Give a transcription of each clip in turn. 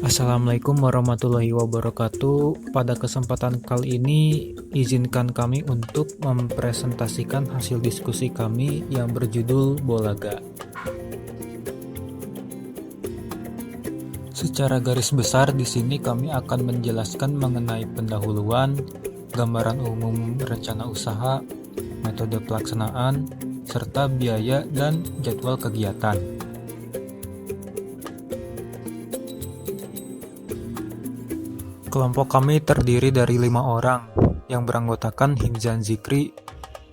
Assalamualaikum warahmatullahi wabarakatuh. Pada kesempatan kali ini, izinkan kami untuk mempresentasikan hasil diskusi kami yang berjudul Bolaga. Secara garis besar di sini kami akan menjelaskan mengenai pendahuluan, gambaran umum rencana usaha, metode pelaksanaan, serta biaya dan jadwal kegiatan. Kelompok kami terdiri dari 5 orang yang beranggotakan Himzan Zikri,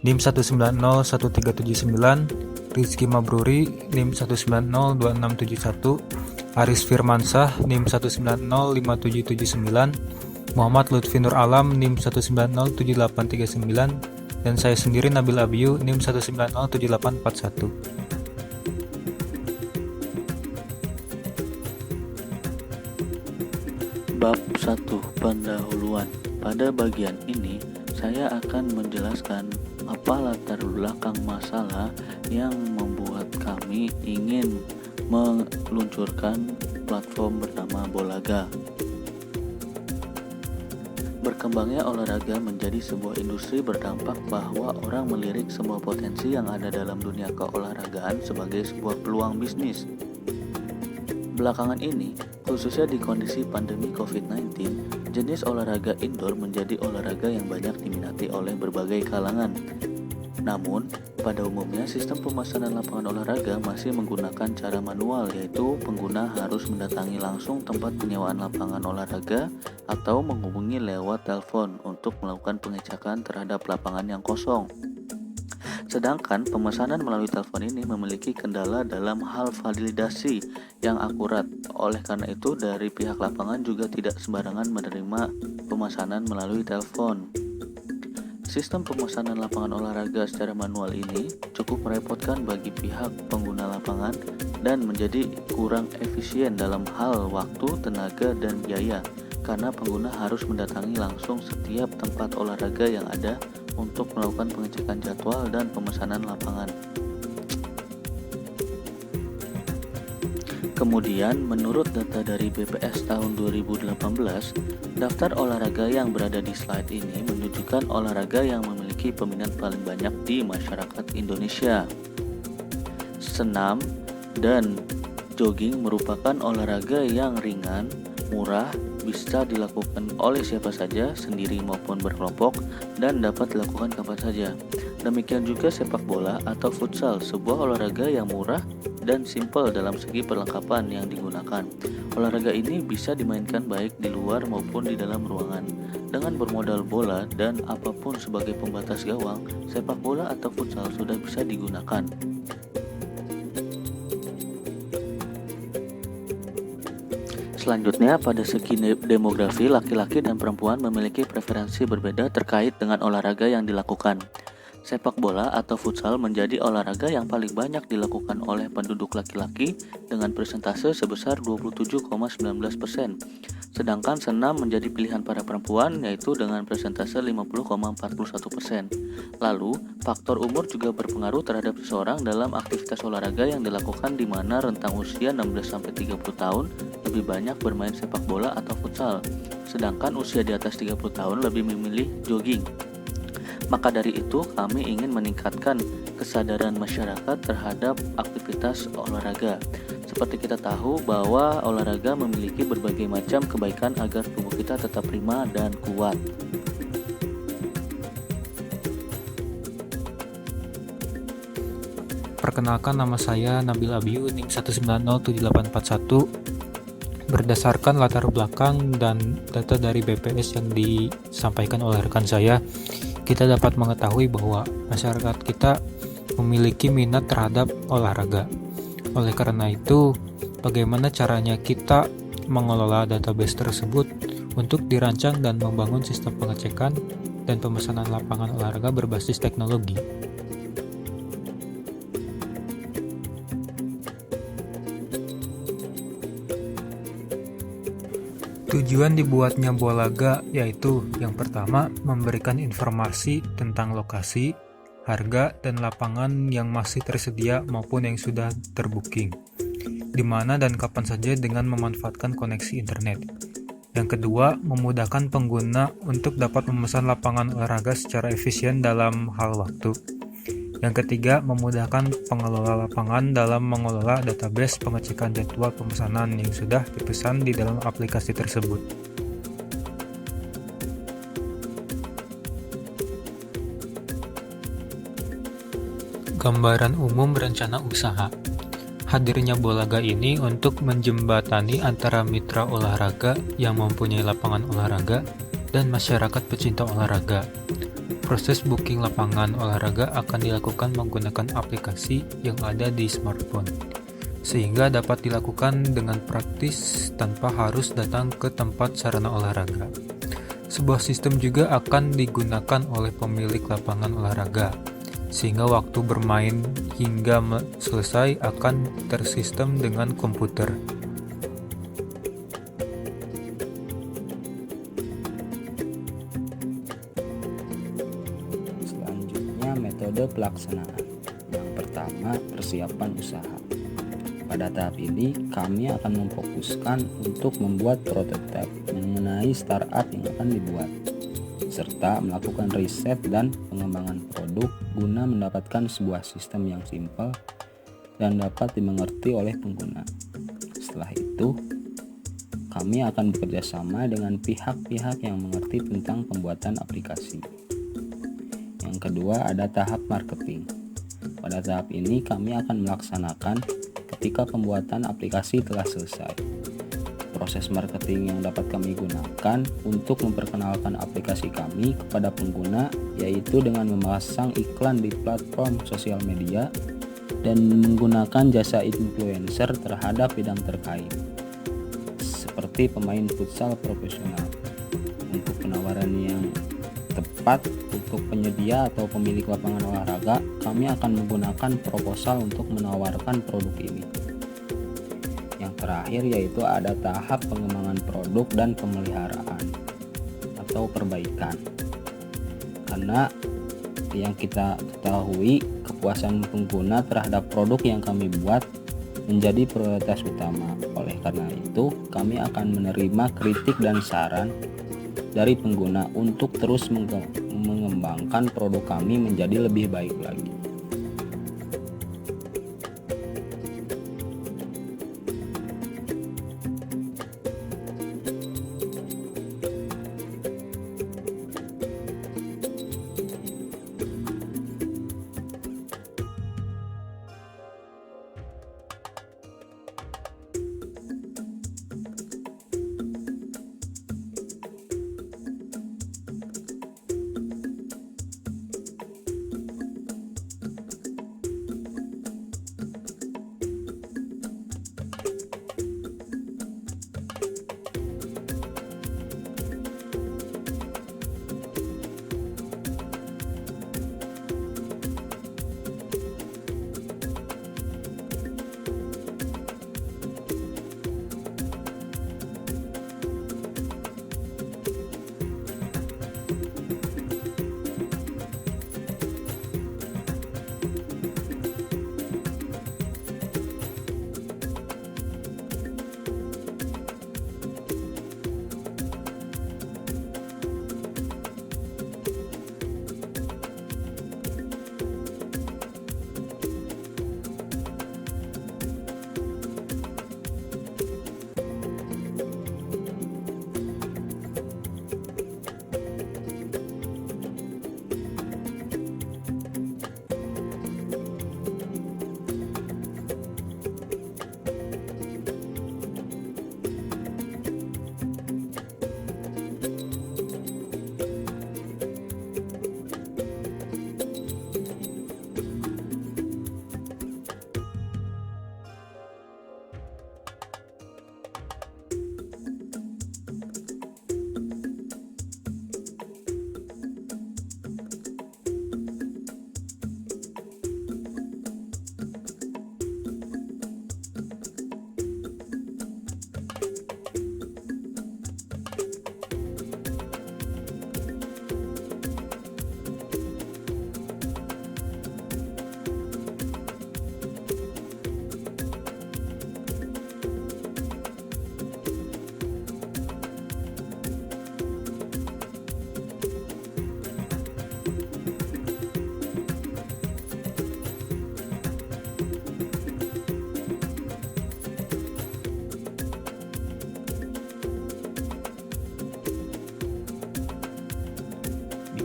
NIM 1901379, Rizky Mabruri, NIM 1902671, Aris Firmansah, NIM 1905779, Muhammad Lutfi Nur Alam, NIM 1907839, dan saya sendiri Nabil Abiyu, NIM 1907841. Bab 1. Pendahuluan. Pada bagian ini, saya akan menjelaskan apa latar belakang masalah yang membuat kami ingin meluncurkan platform bernama Bolaga. Berkembangnya olahraga menjadi sebuah industri berdampak bahwa orang melirik semua potensi yang ada dalam dunia keolahragaan sebagai sebuah peluang bisnis. Belakangan ini, khususnya di kondisi pandemi COVID-19, jenis olahraga indoor menjadi olahraga yang banyak diminati oleh berbagai kalangan. Namun, pada umumnya sistem pemesanan lapangan olahraga masih menggunakan cara manual, yaitu pengguna harus mendatangi langsung tempat penyewaan lapangan olahraga atau menghubungi lewat telepon untuk melakukan pengecekan terhadap lapangan yang kosong. Sedangkan pemesanan melalui telepon ini memiliki kendala dalam hal validasi yang akurat. Oleh karena itu, dari pihak lapangan juga tidak sembarangan menerima pemesanan melalui telepon. Sistem pemesanan lapangan olahraga secara manual ini cukup merepotkan bagi pihak pengguna lapangan dan menjadi kurang efisien dalam hal waktu, tenaga, dan biaya karena pengguna harus mendatangi langsung setiap tempat olahraga yang ada untuk melakukan pengecekan jadwal dan pemesanan lapangan. Kemudian, menurut data dari BPS tahun 2018, daftar olahraga yang berada di slide ini menunjukkan olahraga yang memiliki peminat paling banyak di masyarakat Indonesia. Senam dan jogging merupakan olahraga yang ringan, murah, bisa dilakukan oleh siapa saja, sendiri maupun berkelompok, dan dapat dilakukan kapan saja. Demikian juga sepak bola atau futsal, sebuah olahraga yang murah dan simpel dalam segi perlengkapan yang digunakan. Olahraga ini bisa dimainkan baik di luar maupun di dalam ruangan. Dengan bermodal bola dan apapun sebagai pembatas gawang, sepak bola atau futsal sudah bisa digunakan. Selanjutnya, pada segi demografi, laki-laki dan perempuan memiliki preferensi berbeda terkait dengan olahraga yang dilakukan. Sepak bola atau futsal menjadi olahraga yang paling banyak dilakukan oleh penduduk laki-laki dengan persentase sebesar 27,19%. Sedangkan senam menjadi pilihan para perempuan, yaitu dengan persentase 50,41%. Lalu, faktor umur juga berpengaruh terhadap seseorang dalam aktivitas olahraga yang dilakukan, di mana rentang usia 16-30 tahun lebih banyak bermain sepak bola atau futsal, sedangkan usia di atas 30 tahun lebih memilih jogging. Maka dari itu, kami ingin meningkatkan kesadaran masyarakat terhadap aktivitas olahraga. Seperti kita tahu bahwa olahraga memiliki berbagai macam kebaikan agar tubuh kita tetap prima dan kuat. Perkenalkan, nama saya Nabil Abiyu, NIM 1907841. Berdasarkan latar belakang dan data dari BPS yang disampaikan oleh rekan saya, kita dapat mengetahui bahwa masyarakat kita memiliki minat terhadap olahraga. Oleh karena itu, bagaimana caranya kita mengelola database tersebut untuk dirancang dan membangun sistem pengecekan dan pemesanan lapangan olahraga berbasis teknologi. Tujuan dibuatnya Bolaga yaitu yang pertama, memberikan informasi tentang lokasi, harga, dan lapangan yang masih tersedia maupun yang sudah terbooking. di mana dan kapan saja dengan memanfaatkan koneksi internet. Yang kedua, memudahkan pengguna untuk dapat memesan lapangan olahraga secara efisien dalam hal waktu. Yang ketiga, memudahkan pengelola lapangan dalam mengelola database pengecekan jadwal pemesanan yang sudah dipesan di dalam aplikasi tersebut. Gambaran umum rencana usaha. Hadirnya Bolaga ini untuk menjembatani antara mitra olahraga yang mempunyai lapangan olahraga dan masyarakat pecinta olahraga. Proses booking lapangan olahraga akan dilakukan menggunakan aplikasi yang ada di smartphone, sehingga dapat dilakukan dengan praktis tanpa harus datang ke tempat sarana olahraga. Sebuah sistem juga akan digunakan oleh pemilik lapangan olahraga, sehingga waktu bermain hingga selesai akan tersistem dengan komputer. Selanjutnya, metode pelaksanaan. Yang pertama, persiapan usaha. Pada tahap ini, kami akan memfokuskan untuk membuat prototipe mengenai startup yang akan dibuat, serta melakukan riset dan pengembangan produk guna mendapatkan sebuah sistem yang simpel dan dapat dimengerti oleh pengguna. Setelah itu, kami akan bekerja sama dengan pihak-pihak yang mengerti tentang pembuatan aplikasi. Yang kedua, ada tahap marketing. Pada tahap ini, kami akan melaksanakan ketika pembuatan aplikasi telah selesai. Proses marketing yang dapat kami gunakan untuk memperkenalkan aplikasi kami kepada pengguna yaitu dengan memasang iklan di platform sosial media dan menggunakan jasa influencer terhadap bidang terkait, seperti pemain futsal profesional. Untuk penawaran yang tepat untuk penyedia atau pemilik lapangan olahraga, kami akan menggunakan proposal untuk menawarkan produk ini. Yang terakhir yaitu ada tahap pengembangan produk dan pemeliharaan atau perbaikan. Karena yang kita ketahui, kepuasan pengguna terhadap produk yang kami buat menjadi prioritas utama. Oleh karena itu, kami akan menerima kritik dan saran dari pengguna untuk terus mengembangkan produk kami menjadi lebih baik lagi.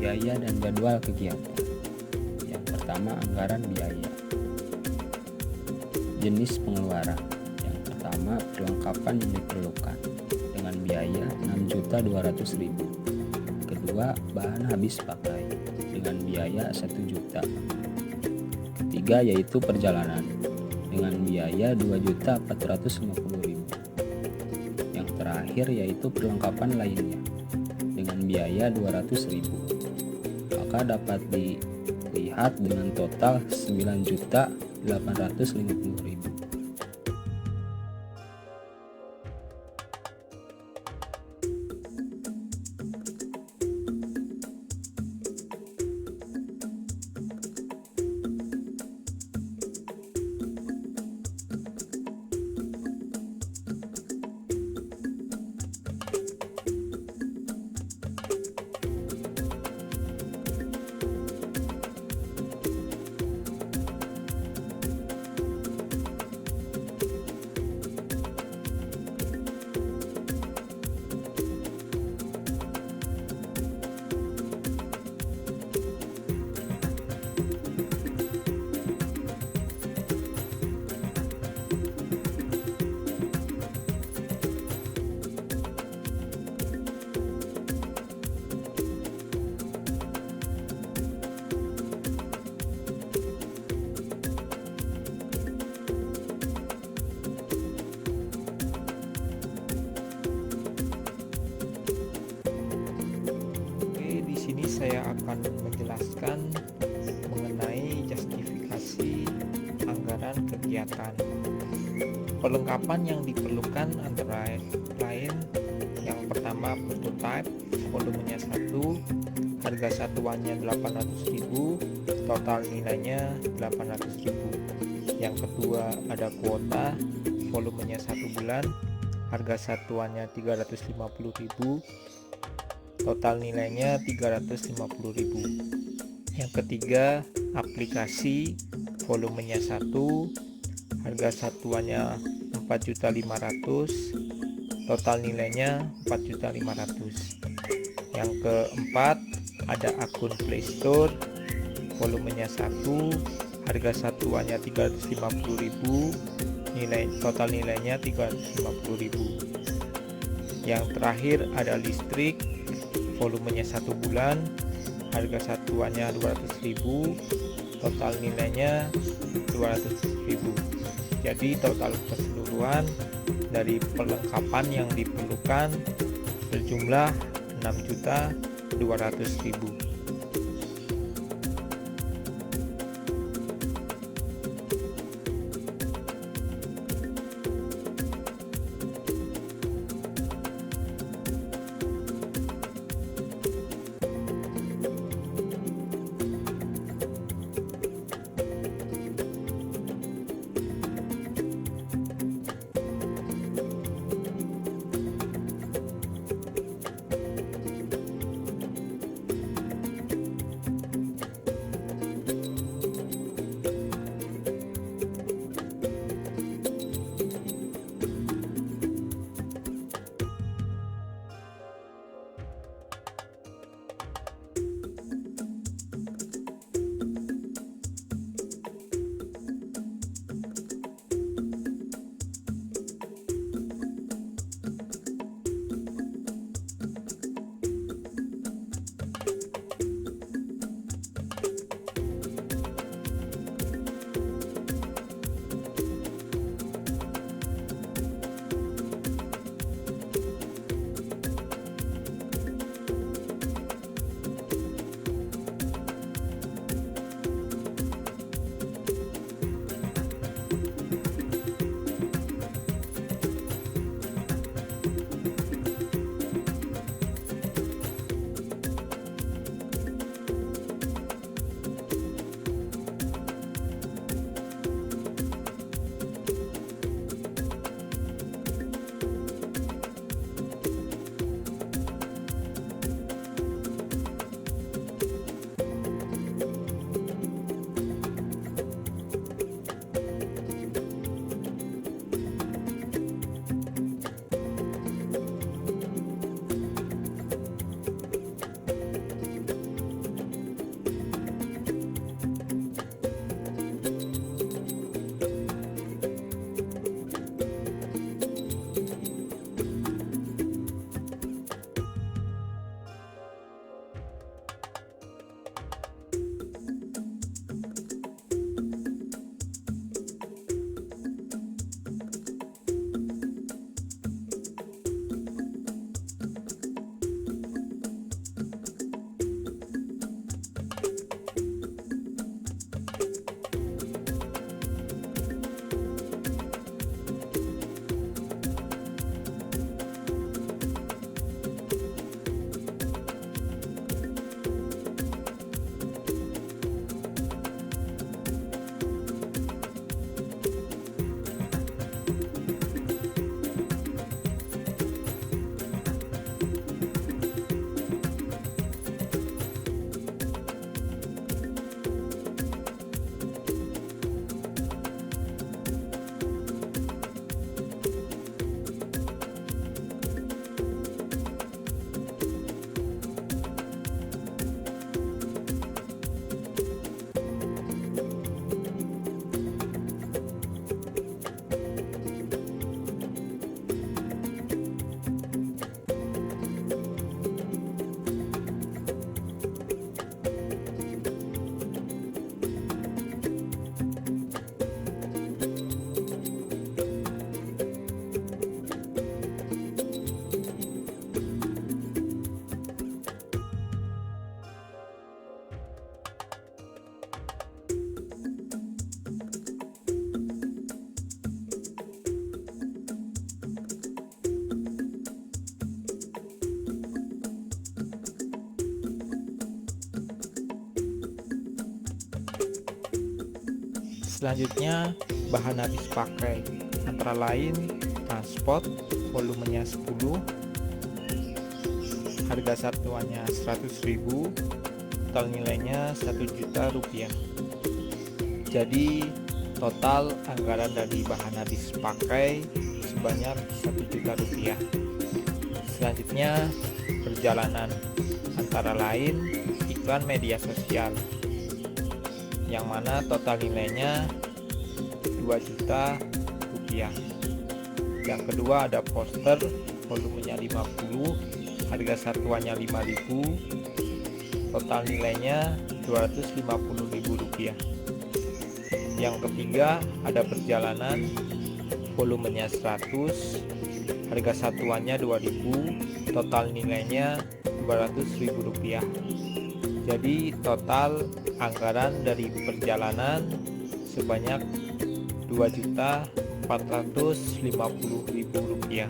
biaya dan jadwal kegiatan. Yang pertama, anggaran biaya. Jenis pengeluaran. Yang pertama, perlengkapan yang diperlukan dengan biaya 6.200.000. Kedua, bahan habis pakai dengan biaya 1 juta. Ketiga, yaitu perjalanan dengan biaya 2.450.000. Yang terakhir yaitu perlengkapan lainnya dengan biaya 200.000. Maka dapat dilihat dengan total 9.850.000. Di sini saya akan menjelaskan mengenai justifikasi anggaran kegiatan. Perlengkapan yang diperlukan antara lain yang pertama prototype, volumenya 1, harga satuannya 800.000, total nilainya 800.000. Yang kedua ada kuota, volumenya 1 bulan, harga satuannya 350.000, total nilainya 350.000. Yang ketiga aplikasi, volumenya 1, harga satuannya 4.500.000, total nilainya 4.500.000. Yang keempat ada akun Play Store, volumenya 1, harga satuannya 350.000, total nilainya 350.000. Yang terakhir ada listrik, volumenya 1 bulan, harga satuannya 200.000, total nilainya 200.000. Jadi total keseluruhan dari perlengkapan yang diperlukan berjumlah 6.200.000. Selanjutnya, bahan habis pakai, antara lain transport, volumenya 10, harga satuannya 100.000, total nilainya 1 juta rupiah. Jadi total anggaran dari bahan habis pakai sebanyak 1 juta rupiah. Selanjutnya, perjalanan, antara lain iklan media sosial, yang mana total nilainya 2 juta rupiah. Yang kedua ada poster, volumenya 50, harga satuannya 5.000, total nilainya 250.000 rupiah. Yang ketiga ada perjalanan, volumenya 100, harga satuannya 2.000, total nilainya 200.000 rupiah. Jadi total anggaran dari perjalanan sebanyak 2.450.000 rupiah.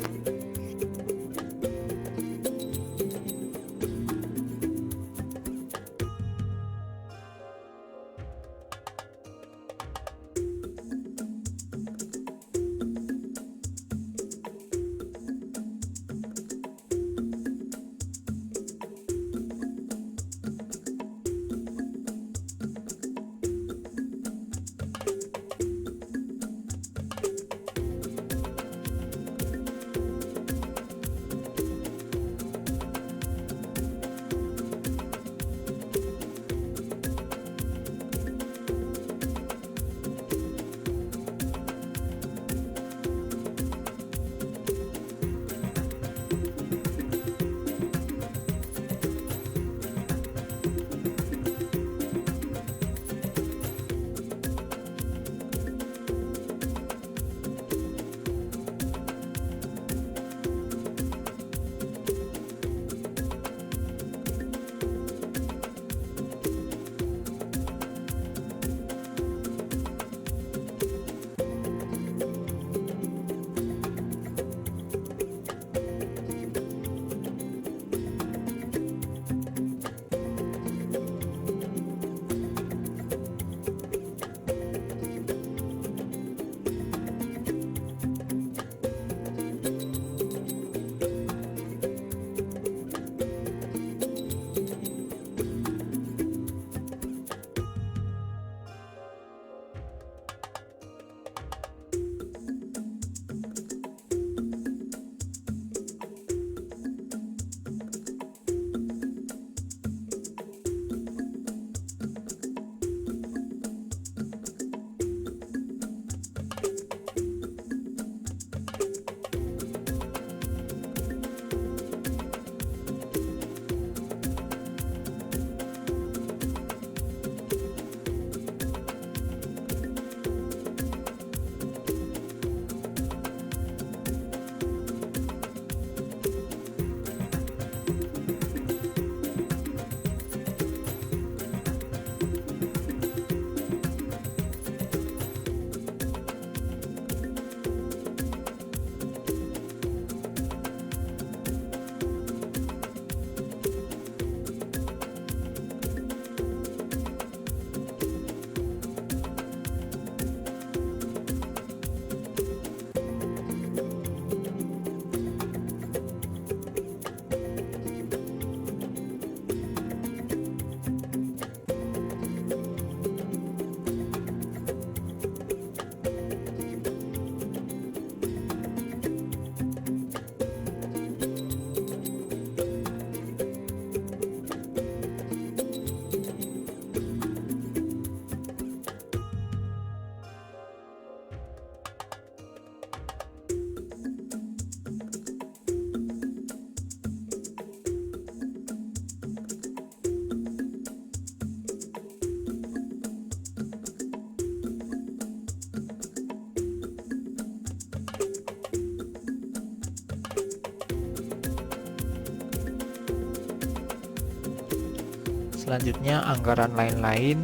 Selanjutnya anggaran lain-lain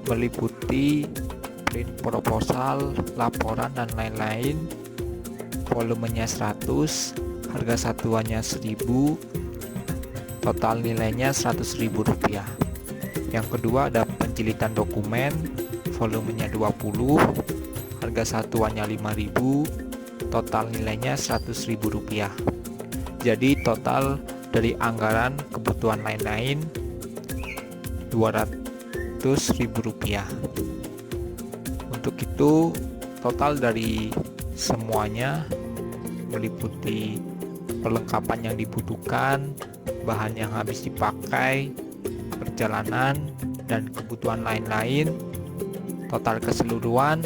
meliputi print proposal, laporan dan lain-lain. Volumenya 100, harga satuannya 1000, total nilainya 100.000 rupiah. Yang kedua ada penjilitan dokumen, volumenya 20, harga satuannya 5.000, total nilainya Rp100.000. Jadi total dari anggaran kebutuhan lain-lain Rp200.000. Untuk itu total dari semuanya meliputi perlengkapan yang dibutuhkan, bahan yang habis dipakai, perjalanan, dan kebutuhan lain-lain, total keseluruhan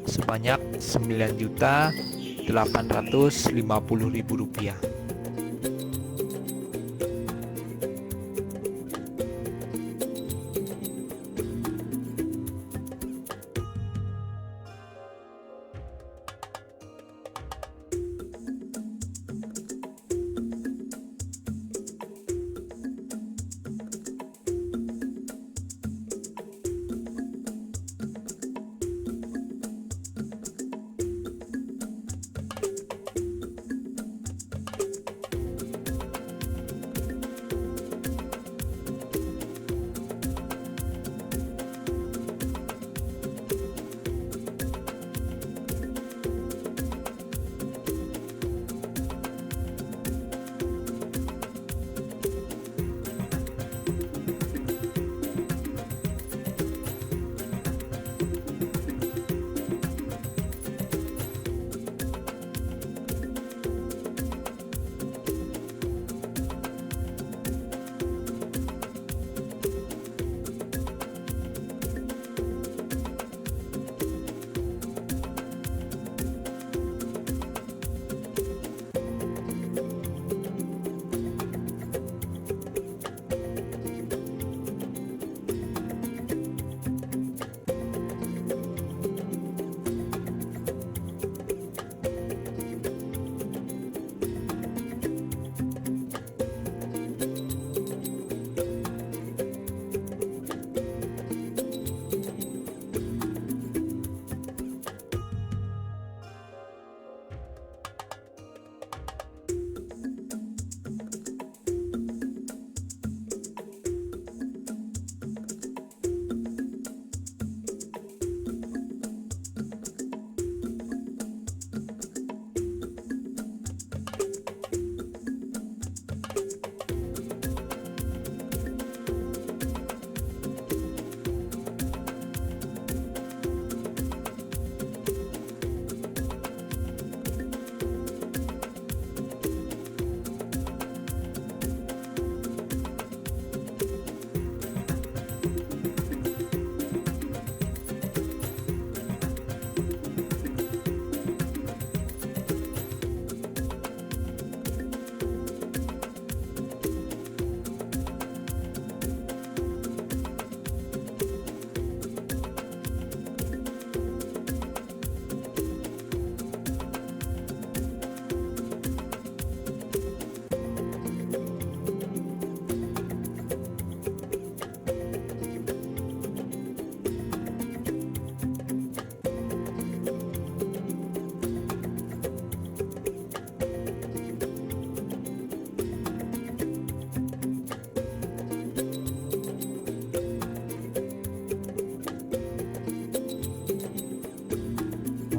sebanyak Rp9.850.000.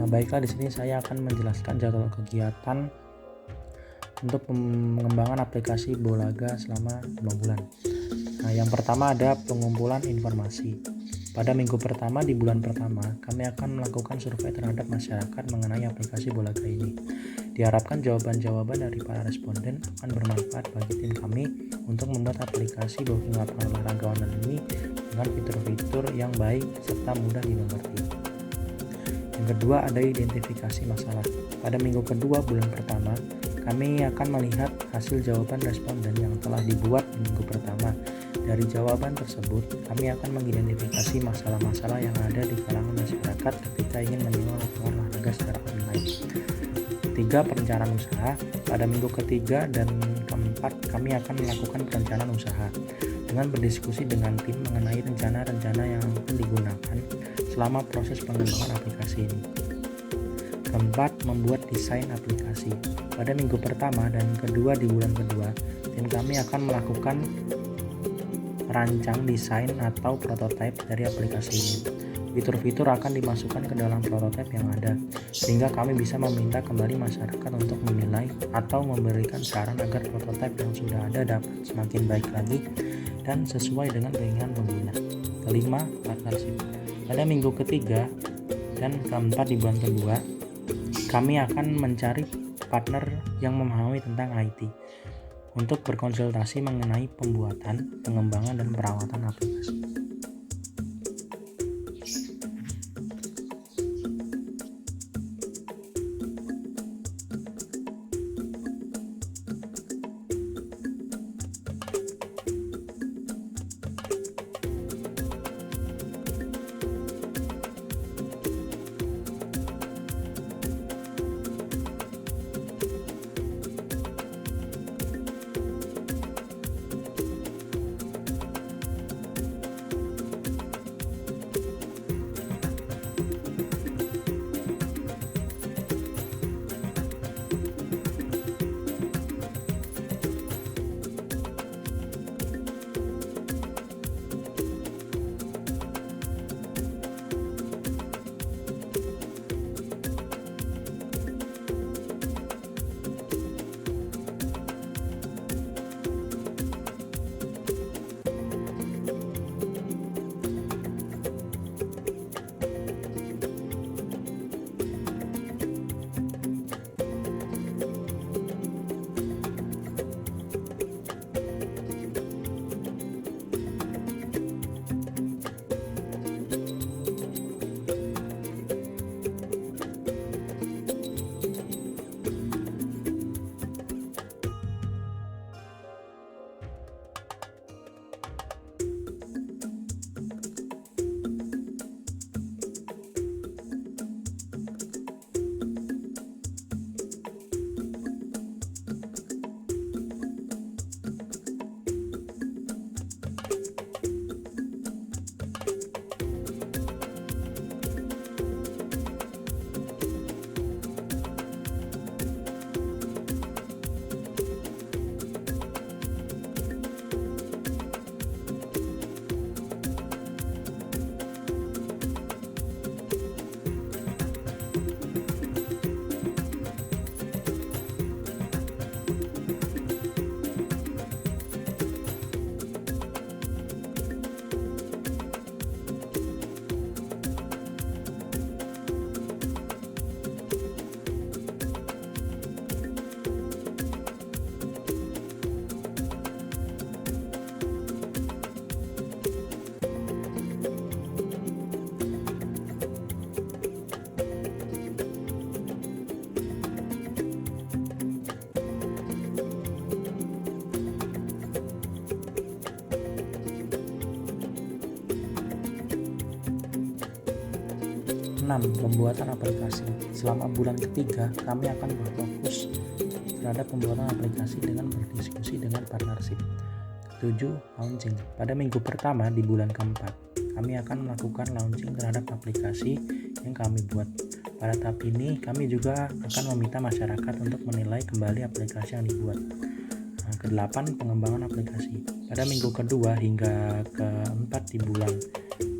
Baiklah, di sini saya akan menjelaskan jadwal kegiatan untuk pengembangan aplikasi Bolaga selama 6 bulan. Nah, yang pertama ada pengumpulan informasi. Pada minggu pertama di bulan pertama, kami akan melakukan survei terhadap masyarakat mengenai aplikasi Bolaga ini. Diharapkan jawaban-jawaban dari para responden akan bermanfaat bagi tim kami untuk membuat aplikasi booking lapangan olahraga online ini dengan fitur-fitur yang baik serta mudah dimengerti. Yang kedua ada identifikasi masalah. Pada minggu kedua bulan pertama, kami akan melihat hasil jawaban responden yang telah dibuat di minggu pertama. Dari jawaban tersebut, kami akan mengidentifikasi masalah-masalah yang ada di kalangan masyarakat ketika ingin menyewa lapangan olahraga secara online. Ketiga, perencanaan usaha. Pada minggu ketiga dan keempat, kami akan melakukan perencanaan usaha dengan berdiskusi dengan tim mengenai rencana-rencana yang akan digunakan selama proses pengembangan aplikasi ini. Keempat, membuat desain aplikasi. Pada minggu pertama dan kedua di bulan kedua, tim kami akan melakukan merancang desain atau prototipe dari aplikasi ini. Fitur-fitur akan dimasukkan ke dalam prototipe yang ada, sehingga kami bisa meminta kembali masyarakat untuk menilai atau memberikan saran agar prototipe yang sudah ada dapat semakin baik lagi dan sesuai dengan keinginan pengguna. Kelima, partnership. Pada minggu ketiga dan keempat di bulan kedua, kami akan mencari partner yang memahami tentang IT untuk berkonsultasi mengenai pembuatan, pengembangan, dan perawatan aplikasi. Pembuatan aplikasi. Selama bulan ketiga, kami akan berfokus terhadap pembuatan aplikasi dengan berdiskusi dengan partnership. 7. Launching. Pada minggu pertama di bulan keempat, kami akan melakukan launching terhadap aplikasi yang kami buat. Pada tahap ini, kami juga akan meminta masyarakat untuk menilai kembali aplikasi yang dibuat. Ke-8. Pengembangan aplikasi. Pada minggu kedua hingga keempat di bulan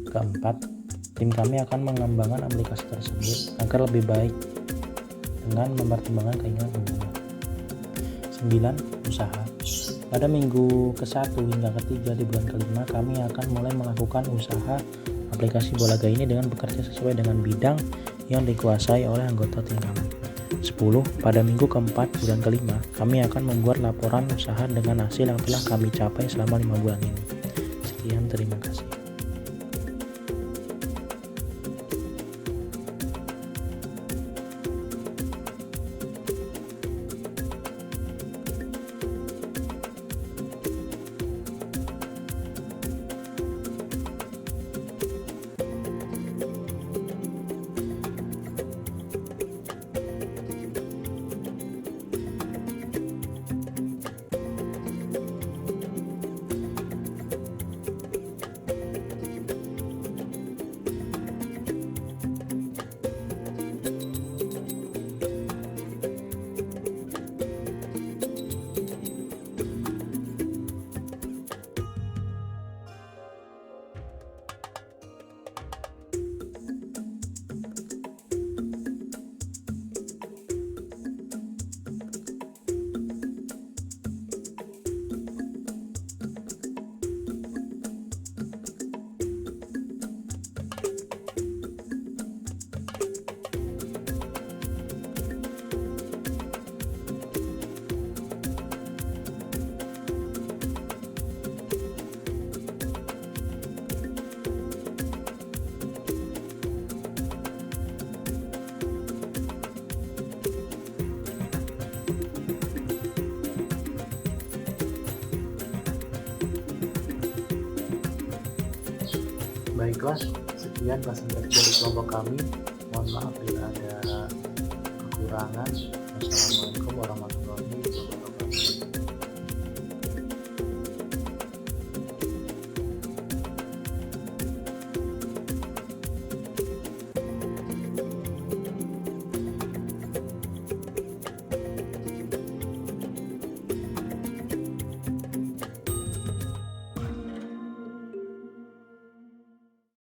keempat, tim kami akan mengembangkan aplikasi tersebut agar lebih baik dengan mempertimbangkan keinginan pengguna. 9. Usaha. Pada minggu ke-1 hingga ke-3 di bulan ke-5, kami akan mulai melakukan usaha aplikasi Bolaga ini dengan bekerja sesuai dengan bidang yang dikuasai oleh anggota tim kami. 10. Pada minggu ke-4 bulan ke-5, kami akan membuat laporan usaha dengan hasil yang telah kami capai selama 5 bulan ini. Sekian, terima kasih. Baiklah, sekian presentasi dari kelompok kami. Mohon maaf bila ada kekurangan. Wassalamualaikum warahmatullahi wabarakatuh.